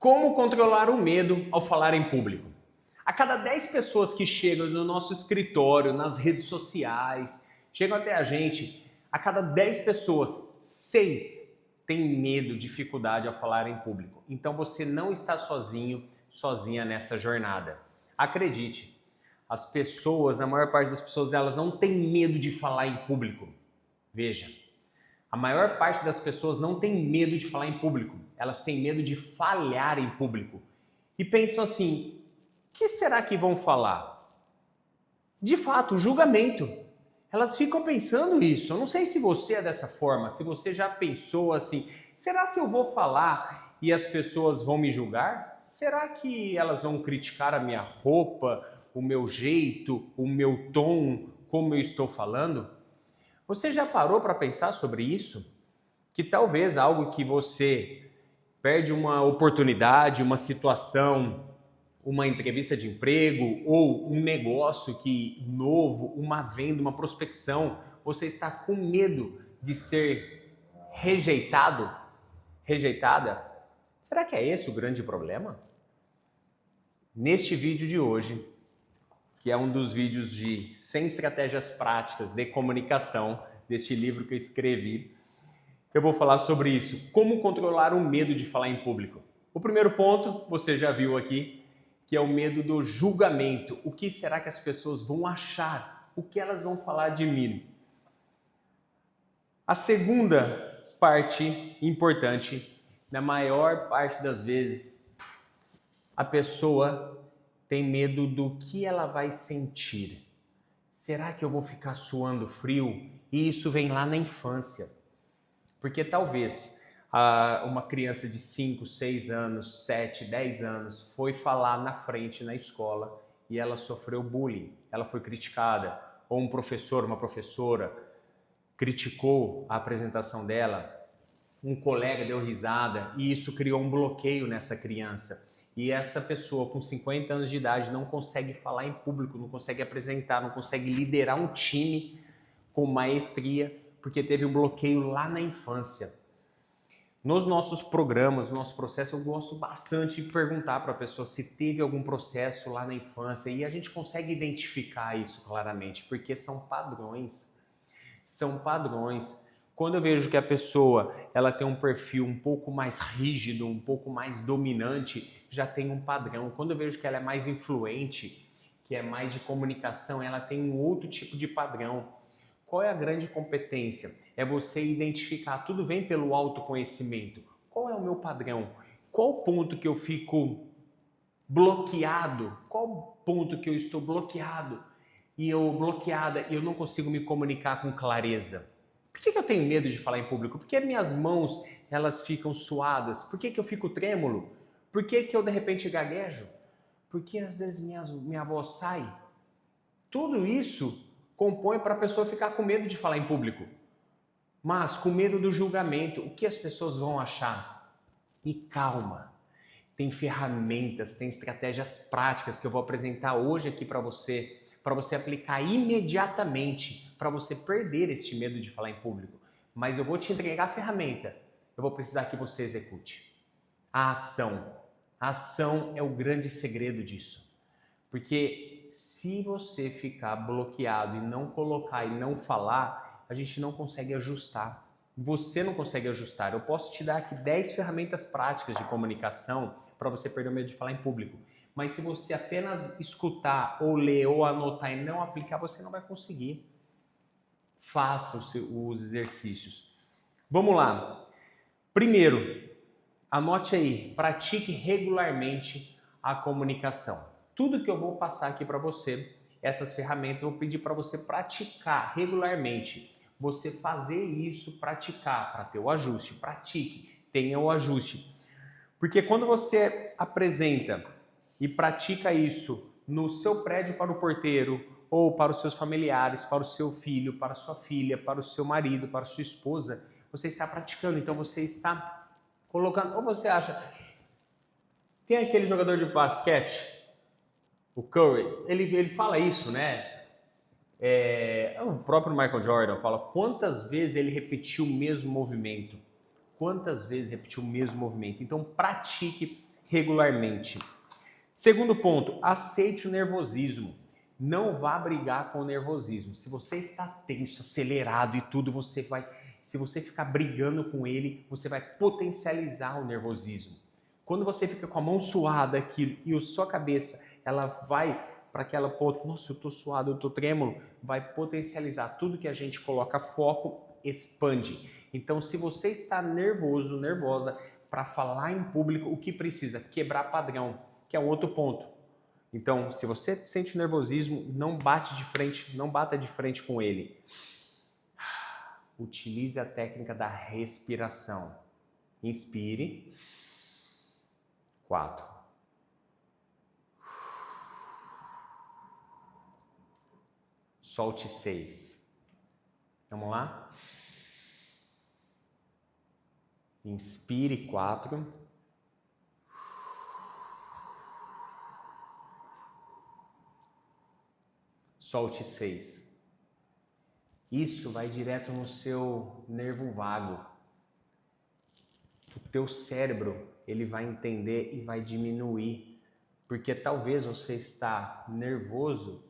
Como controlar o medo ao falar em público? A cada 10 pessoas que chegam no nosso escritório, nas redes sociais, chegam até a gente, a cada 10 pessoas, 6 têm medo, dificuldade ao falar em público. Então você não está sozinho, sozinha nessa jornada. Acredite, as pessoas, a maior parte das pessoas, elas não têm medo de falar em público. Veja, a maior parte das pessoas não tem medo de falar em público. Elas têm medo de falhar em público. E pensam assim, o que será que vão falar? De fato, o julgamento. Elas ficam pensando isso. Eu não sei se você é dessa forma, se você já pensou assim, será se eu vou falar e as pessoas vão me julgar? Será que elas vão criticar a minha roupa, o meu jeito, o meu tom, como eu estou falando? Você já parou para pensar sobre isso? Que talvez algo que você perde uma oportunidade, uma situação, uma entrevista de emprego ou um negócio que novo, uma venda, uma prospecção, você está com medo de ser rejeitado, rejeitada? Será que é esse o grande problema? Neste vídeo de hoje, que é um dos vídeos de 100 estratégias práticas de comunicação, deste livro que eu escrevi, eu vou falar sobre isso, como controlar o medo de falar em público. O primeiro ponto, você já viu aqui, que é o medo do julgamento. O que será que as pessoas vão achar? O que elas vão falar de mim? A segunda parte importante, na maior parte das vezes, a pessoa tem medo do que ela vai sentir. Será que eu vou ficar suando frio? E isso vem lá na infância. Porque talvez uma criança de 5, 6 anos, 7, 10 anos foi falar na frente na escola e ela sofreu bullying, ela foi criticada, ou um professor, uma professora criticou a apresentação dela, um colega deu risada e isso criou um bloqueio nessa criança. E essa pessoa com 50 anos de idade não consegue falar em público, não consegue apresentar, não consegue liderar um time com maestria, porque teve um bloqueio lá na infância. Nos nossos programas, no nosso processo, eu gosto bastante de perguntar para a pessoa se teve algum processo lá na infância e a gente consegue identificar isso claramente, porque são padrões. São padrões. Quando eu vejo que a pessoa ela tem um perfil um pouco mais rígido, um pouco mais dominante, já tem um padrão. Quando eu vejo que ela é mais influente, que é mais de comunicação, ela tem um outro tipo de padrão. Qual é a grande competência? É você identificar, tudo vem pelo autoconhecimento. Qual é o meu padrão? Qual ponto que eu fico bloqueado? Qual ponto que eu estou bloqueado? E eu não consigo me comunicar com clareza. Por que eu tenho medo de falar em público? Por que minhas mãos elas ficam suadas? Por que eu fico trêmulo? Por que eu de repente gaguejo? Por que às vezes minha voz sai? Tudo isso compõe para a pessoa ficar com medo de falar em público. Mas com medo do julgamento, o que as pessoas vão achar? E calma, tem ferramentas, tem estratégias práticas que eu vou apresentar hoje aqui para você aplicar imediatamente, para você perder este medo de falar em público. Mas eu vou te entregar a ferramenta, eu vou precisar que você execute. A ação. A ação é o grande segredo disso. Porque se você ficar bloqueado e não colocar e não falar, a gente não consegue ajustar. Você não consegue ajustar. Eu posso te dar aqui 10 ferramentas práticas de comunicação para você perder o medo de falar em público. Mas se você apenas escutar, ou ler, ou anotar e não aplicar, você não vai conseguir. Faça os exercícios. Vamos lá. Primeiro, anote aí, pratique regularmente a comunicação. Tudo que eu vou passar aqui para você, essas ferramentas, eu vou pedir para você praticar regularmente. Você fazer isso, praticar, para ter o ajuste. Pratique, tenha o ajuste. Porque quando você apresenta e pratica isso no seu prédio para o porteiro, ou para os seus familiares, para o seu filho, para a sua filha, para o seu marido, para a sua esposa, você está praticando, então você está colocando, ou você acha, tem aquele jogador de basquete, o Curry, ele fala isso, né? O próprio Michael Jordan fala quantas vezes ele repetiu o mesmo movimento. Quantas vezes repetiu o mesmo movimento. Então pratique regularmente. Segundo ponto, aceite o nervosismo. Não vá brigar com o nervosismo. Se você está tenso, acelerado e tudo, se você ficar brigando com ele, você vai potencializar o nervosismo. Quando você fica com a mão suada aqui e a sua cabeça, ela vai para aquela ponta, nossa, eu tô suado, eu tô trêmulo, vai potencializar. Tudo que a gente coloca foco, expande. Então, se você está nervoso, nervosa, para falar em público, o que precisa? Quebrar padrão, que é outro ponto. Então, se você sente nervosismo, não bata de frente com ele. Utilize a técnica da respiração. Inspire. 4. Solte 6. Vamos lá? Inspire 4. Solte 6. Isso vai direto no seu nervo vago. O teu cérebro, ele vai entender e vai diminuir. Porque talvez você está nervoso,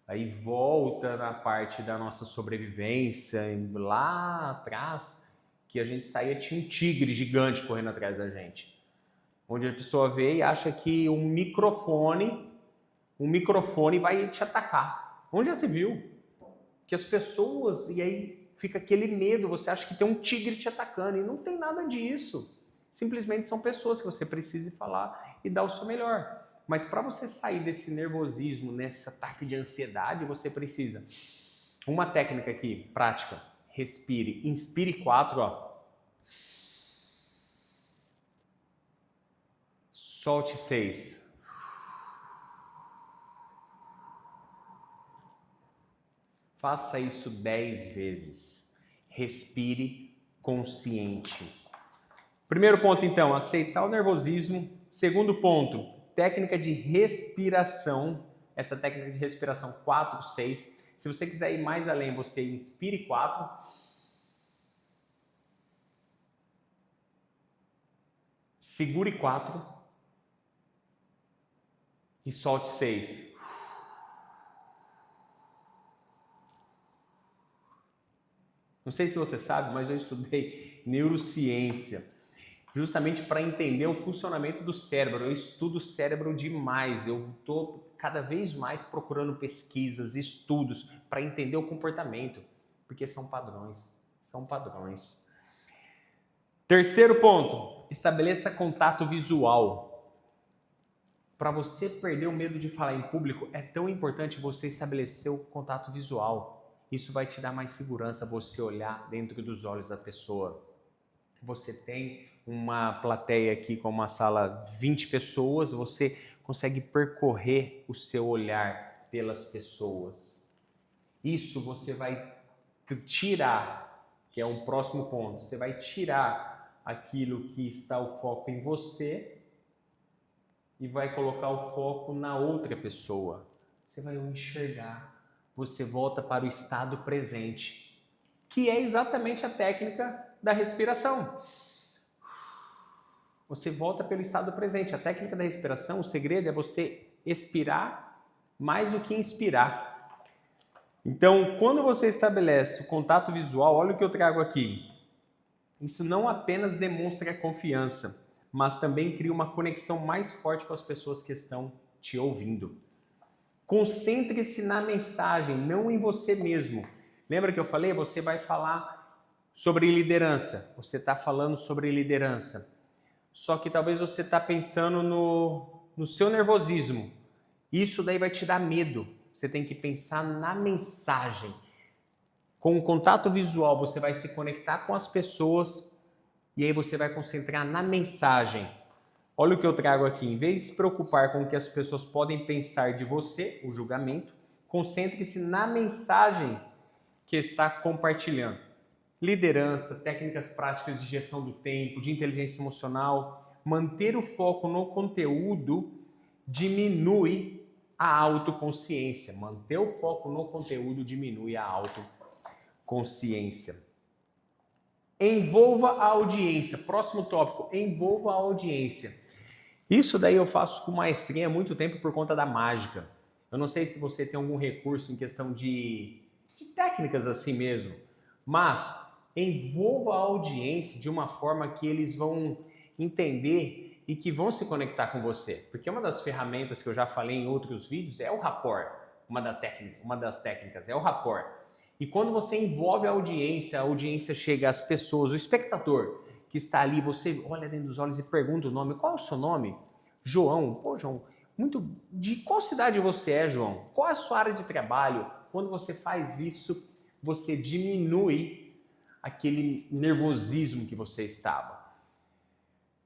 aí volta na parte da nossa sobrevivência, lá atrás, que a gente saía, tinha um tigre gigante correndo atrás da gente. Onde a pessoa vê e acha que um microfone vai te atacar. Onde já se viu? Que as pessoas, e aí fica aquele medo, você acha que tem um tigre te atacando, e não tem nada disso. Simplesmente são pessoas que você precisa falar e dar o seu melhor. Mas para você sair desse nervosismo, nesse ataque de ansiedade, você precisa. Uma técnica aqui, prática. Respire. Inspire 4, ó. Solte 6. Faça isso 10 vezes. Respire consciente. Primeiro ponto, então, aceitar o nervosismo. Segundo ponto, técnica de respiração. Essa técnica de respiração 4, 6. Se você quiser ir mais além, você inspire 4. Segure 4. E solte 6. Não sei se você sabe, mas eu estudei neurociência, justamente para entender o funcionamento do cérebro. Eu estudo o cérebro demais, eu estou cada vez mais procurando pesquisas, estudos, para entender o comportamento, porque são padrões. Terceiro ponto, estabeleça contato visual. Para você perder o medo de falar em público, é tão importante você estabelecer o contato visual. Isso vai te dar mais segurança, você olhar dentro dos olhos da pessoa. Você tem uma plateia aqui com uma sala 20 pessoas, você consegue percorrer o seu olhar pelas pessoas. Isso você vai tirar, que é um próximo ponto, você vai tirar aquilo que está o foco em você e vai colocar o foco na outra pessoa. Você vai enxergar. Você volta para o estado presente, que é exatamente a técnica da respiração. Você volta pelo estado presente. A técnica da respiração, o segredo é você expirar mais do que inspirar. Então, quando você estabelece o contato visual, olha o que eu trago aqui. Isso não apenas demonstra confiança, mas também cria uma conexão mais forte com as pessoas que estão te ouvindo. Concentre-se na mensagem, não em você mesmo. Lembra que eu falei? Você vai falar sobre liderança. Você está falando sobre liderança. Só que talvez você está pensando no seu nervosismo. Isso daí vai te dar medo. Você tem que pensar na mensagem. Com o contato visual, você vai se conectar com as pessoas e aí você vai concentrar na mensagem. Olha o que eu trago aqui. Em vez de se preocupar com o que as pessoas podem pensar de você, o julgamento, concentre-se na mensagem que está compartilhando. Liderança, técnicas práticas de gestão do tempo, de inteligência emocional. Manter o foco no conteúdo diminui a autoconsciência. Manter o foco no conteúdo diminui a autoconsciência. Envolva a audiência. Próximo tópico, envolva a audiência. Isso daí eu faço com maestria há muito tempo por conta da mágica. Eu não sei se você tem algum recurso em questão de técnicas assim mesmo, mas envolva a audiência de uma forma que eles vão entender e que vão se conectar com você. Porque uma das ferramentas que eu já falei em outros vídeos é o rapport. Uma das técnicas é o rapport. E quando você envolve a audiência chega às pessoas, o espectador que está ali, você olha dentro dos olhos e pergunta o nome. Qual é o seu nome? João. Pô, João, de qual cidade você é, João? Qual é a sua área de trabalho? Quando você faz isso, você diminui aquele nervosismo que você estava.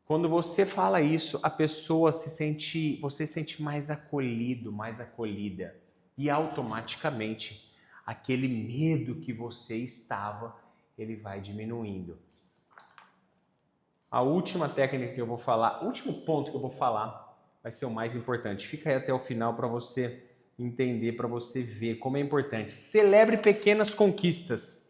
Quando você fala isso, a pessoa você se sente mais acolhido, mais acolhida. E automaticamente, aquele medo que você estava, ele vai diminuindo. A última técnica que eu vou falar, o último ponto que eu vou falar, vai ser o mais importante. Fica aí até o final para você entender, para você ver como é importante. Celebre pequenas conquistas.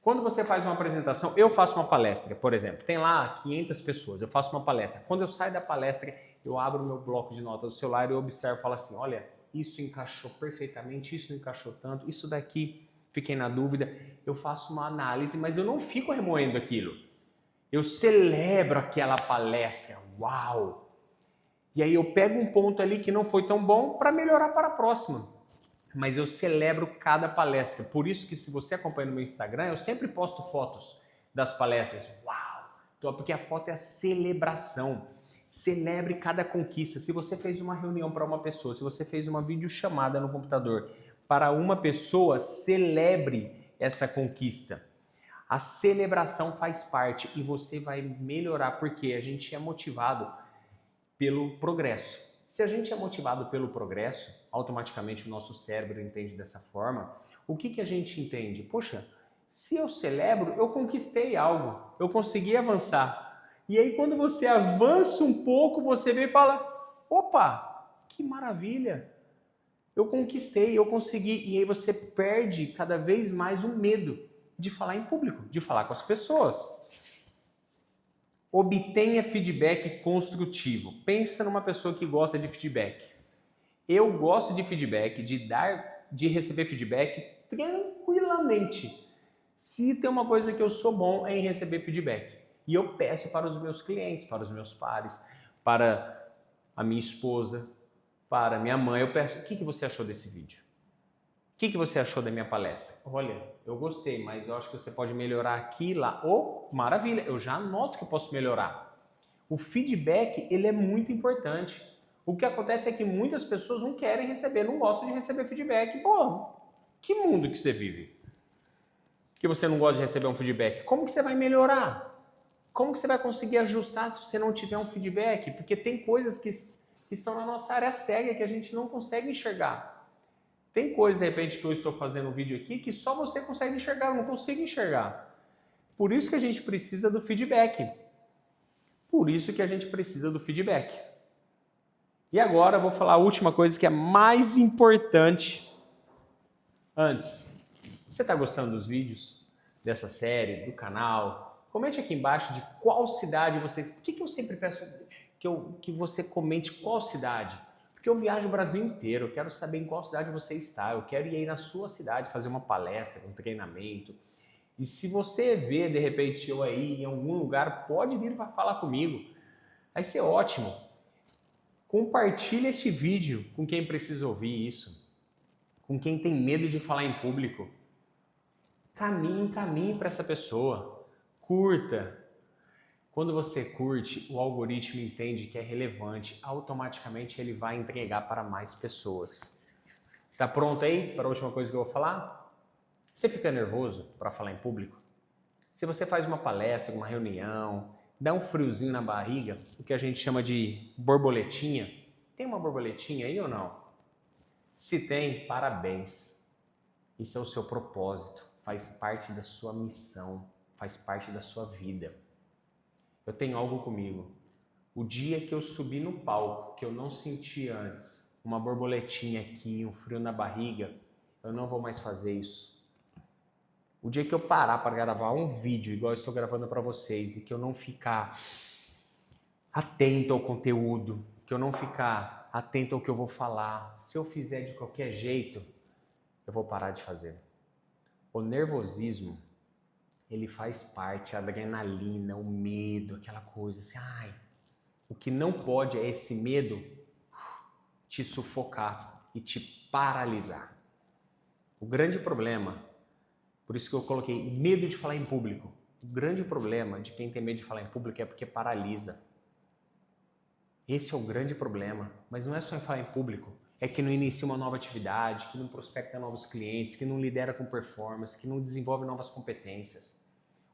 Quando você faz uma apresentação, eu faço uma palestra, por exemplo, tem lá 500 pessoas, eu faço uma palestra. Quando eu saio da palestra, eu abro o meu bloco de notas do celular e eu observo e falo assim, olha, isso encaixou perfeitamente, isso não encaixou tanto, isso daqui, fiquei na dúvida. Eu faço uma análise, mas eu não fico remoendo aquilo. Eu celebro aquela palestra, uau! E aí eu pego um ponto ali que não foi tão bom para melhorar para a próxima. Mas eu celebro cada palestra. Por isso que se você acompanha no meu Instagram, eu sempre posto fotos das palestras. Uau! Porque a foto é a celebração. Celebre cada conquista. Se você fez uma reunião para uma pessoa, se você fez uma videochamada no computador para uma pessoa, celebre essa conquista. A celebração faz parte e você vai melhorar porque a gente é motivado pelo progresso. Se a gente é motivado pelo progresso, automaticamente o nosso cérebro entende dessa forma. O que a gente entende? Poxa, se eu celebro, eu conquistei algo, eu consegui avançar. E aí quando você avança um pouco, você vê e fala, opa, que maravilha, eu conquistei, eu consegui. E aí você perde cada vez mais o medo de falar em público, de falar com as pessoas. Obtenha feedback construtivo. Pensa numa pessoa que gosta de feedback. Eu gosto de feedback, de receber feedback tranquilamente. Se tem uma coisa que eu sou bom é em receber feedback. E eu peço para os meus clientes, para os meus pares, para a minha esposa, para a minha mãe, eu peço, o que você achou desse vídeo? O que você achou da minha palestra? Olha, eu gostei, mas eu acho que você pode melhorar aqui e lá. Oh, maravilha, eu já anoto que eu posso melhorar. O feedback, ele é muito importante. O que acontece é que muitas pessoas não querem receber, não gostam de receber feedback. Pô, que mundo que você vive? Que você não gosta de receber um feedback? Como que você vai melhorar? Como que você vai conseguir ajustar se você não tiver um feedback? Porque tem coisas que são na nossa área cega que a gente não consegue enxergar. Tem coisas, de repente, que eu estou fazendo um vídeo aqui que só você consegue enxergar, eu não consigo enxergar. Por isso que a gente precisa do feedback. Por isso que a gente precisa do feedback. E agora eu vou falar a última coisa que é mais importante antes. Você está gostando dos vídeos, dessa série, do canal? Comente aqui embaixo de qual cidade vocês... Por que eu sempre peço que você comente qual cidade? Porque eu viajo o Brasil inteiro, eu quero saber em qual cidade você está, eu quero ir aí na sua cidade fazer uma palestra, um treinamento. E se você vê, de repente, eu aí em algum lugar, pode vir para falar comigo. Vai ser ótimo. Compartilhe este vídeo com quem precisa ouvir isso, com quem tem medo de falar em público. Caminhe para essa pessoa. Curta. Quando você curte, o algoritmo entende que é relevante, automaticamente ele vai entregar para mais pessoas. Tá pronto aí para a última coisa que eu vou falar? Você fica nervoso para falar em público? Se você faz uma palestra, uma reunião, dá um friozinho na barriga, o que a gente chama de borboletinha. Tem uma borboletinha aí ou não? Se tem, parabéns. Isso é o seu propósito, faz parte da sua missão, faz parte da sua vida. Eu tenho algo comigo. O dia que eu subi no palco, que eu não senti antes, uma borboletinha aqui, um frio na barriga, eu não vou mais fazer isso. O dia que eu parar para gravar um vídeo, igual eu estou gravando para vocês, e que eu não ficar atento ao conteúdo, que eu não ficar atento ao que eu vou falar. Se eu fizer de qualquer jeito, eu vou parar de fazer. O nervosismo, ele faz parte, a adrenalina, o medo, aquela coisa assim, o que não pode é esse medo te sufocar e te paralisar. O grande problema, por isso que eu coloquei medo de falar em público, o grande problema de quem tem medo de falar em público é porque paralisa. Esse é o grande problema, mas não é só em falar em público, é que não inicia uma nova atividade, que não prospecta novos clientes, que não lidera com performance, que não desenvolve novas competências.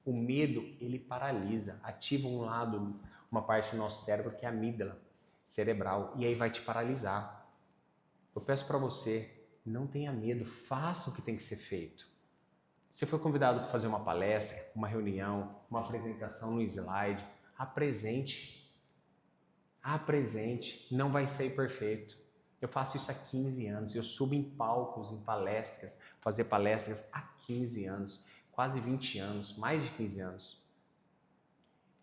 O medo, ele paralisa, ativa um lado, uma parte do nosso cérebro que é a amígdala cerebral, e aí vai te paralisar. Eu peço para você, não tenha medo, faça o que tem que ser feito. Você foi convidado para fazer uma palestra, uma reunião, uma apresentação no slide, apresente. Apresente, não vai sair perfeito. Eu faço isso há 15 anos, eu subo em palcos, em palestras, fazer palestras há 15 anos, quase 20 anos, mais de 15 anos.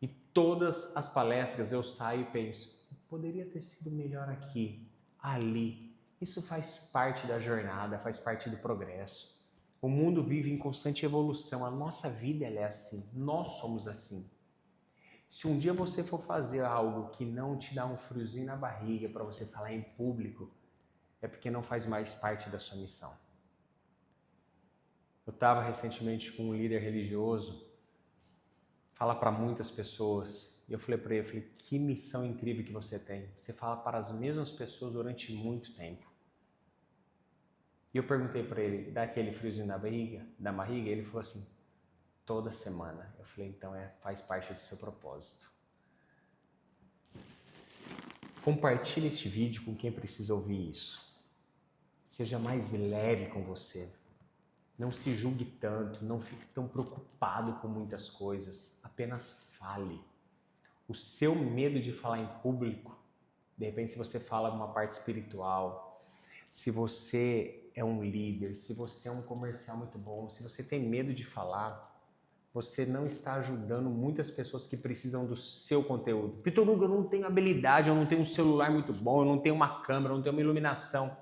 E todas as palestras eu saio e penso, poderia ter sido melhor aqui, ali. Isso faz parte da jornada, faz parte do progresso. O mundo vive em constante evolução, a nossa vida ela é assim, nós somos assim. Se um dia você for fazer algo que não te dá um friozinho na barriga para você falar em público, é porque não faz mais parte da sua missão. Eu estava recentemente com um líder religioso, fala para muitas pessoas, e eu falei para ele, que missão incrível que você tem. Você fala para as mesmas pessoas durante muito tempo. E eu perguntei para ele, dá aquele friozinho na barriga? E ele falou assim, toda semana. Eu falei, então faz parte do seu propósito. Compartilhe este vídeo com quem precisa ouvir isso. Seja mais leve com você. Não se julgue tanto, não fique tão preocupado com muitas coisas. Apenas fale. O seu medo de falar em público, de repente se você fala uma parte espiritual, se você é um líder, se você é um comercial muito bom, se você tem medo de falar, você não está ajudando muitas pessoas que precisam do seu conteúdo. Vitor Hugo, eu não tenho habilidade, eu não tenho um celular muito bom, eu não tenho uma câmera, eu não tenho uma iluminação.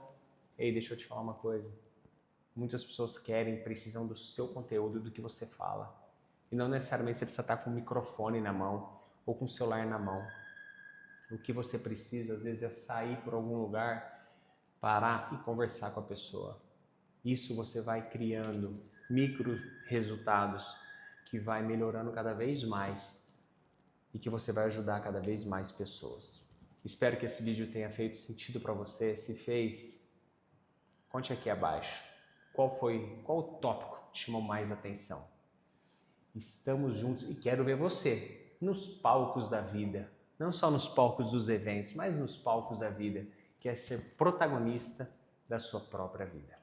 Ei, deixa eu te falar uma coisa. Muitas pessoas precisam do seu conteúdo, do que você fala. E não necessariamente você precisa estar com o microfone na mão ou com o celular na mão. O que você precisa, às vezes, é sair por algum lugar, parar e conversar com a pessoa. Isso você vai criando micro resultados que vai melhorando cada vez mais e que você vai ajudar cada vez mais pessoas. Espero que esse vídeo tenha feito sentido para você. Se fez, conte aqui abaixo. Qual o tópico que te chamou mais atenção? Estamos juntos e quero ver você nos palcos da vida. Não só nos palcos dos eventos, mas nos palcos da vida. Que é ser protagonista da sua própria vida.